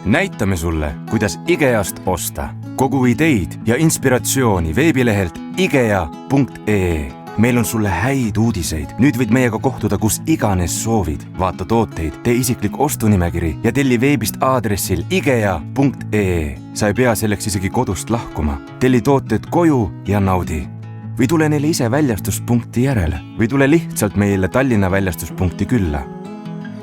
näitame sulle, kuidas IKEA-st osta. Kogu ideid ja inspiratsiooni veebilehelt ikea.ee. Meil on sulle häid uudiseid. Nüüd võid meiega kohtuda, kus iganes soovid. Vaata tooteid, tee isiklik ostunimekiri ja telli veebist aadressil ikea.ee. Sa ei pea selleks isegi kodust lahkuma. Telli tooted koju ja naudi. Või tule neile ise väljastuspunkti järele. Või tule lihtsalt meile Tallinna väljastuspunkti külla.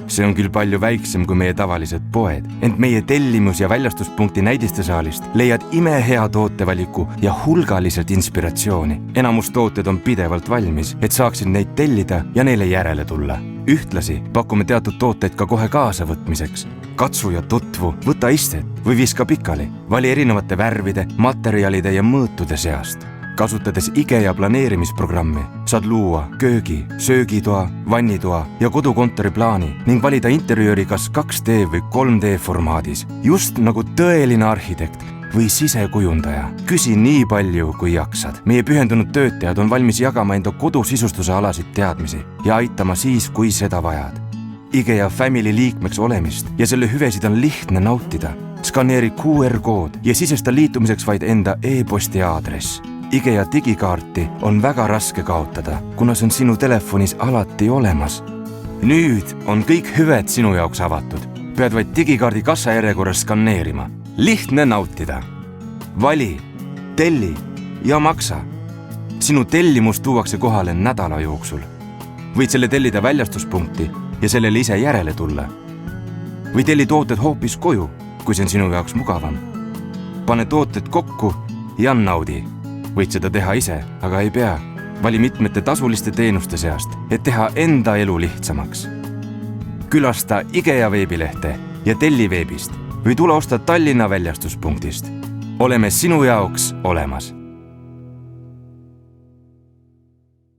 See on küll palju väiksem kui meie tavalised poed, ent meie tellimus- ja väljastuspunkti näidistesaalist leiad imehea tootevaliku ja hulgaliselt inspiratsiooni. Enamus tooted on pidevalt valmis, et saaksid neid tellida ja neile järele tulla. Ühtlasi pakume teatud tooteid ka kohe kaasavõtmiseks. Katsu ja tutvu, võta istet või viska pikali. Vali erinevate värvide, materjalide ja mõõtude seast. Kasutades IKEA planeerimisprogrammi saad luua köögi, söögitoa, vannitoa ja kodukontori plaani ning valida interjööri kas 2D või 3D formaadis, just nagu tõeline arhitekt või sisekujundaja. Küsi nii palju, kui jaksad. Meie pühendunud töötajad on valmis jagama enda kodusisustuse alasid teadmisi ja aitama siis, kui seda vajad. IKEA Family liikmeks olemist ja selle hüvesid on lihtne nautida. Skaneeri QR-kood ja sisesta liitumiseks vaid enda e-posti aadress. IKEA digikaarti on väga raske kaotada, kuna see on sinu telefonis alati olemas. Nüüd on kõik hüved sinu jaoks avatud. Pead vaid digikaardi kassajärjekorras skaneerima. Lihtne nautida. Vali, telli ja maksa. Sinu tellimus tuuakse kohale nädala jooksul. Võid selle tellida väljastuspunkti ja sellele ise järele tulla. Või telli tooted hoopis koju, kui see on sinu jaoks mugavam. Pane tooted kokku ja naudi. Võid seda teha ise, aga ei pea. Vali mitmete tasuliste teenuste seast, et teha enda elu lihtsamaks. Külasta IKEA veebilehte ja telli veebist või tule osta Tallinna väljastuspunktist. Oleme sinu jaoks olemas.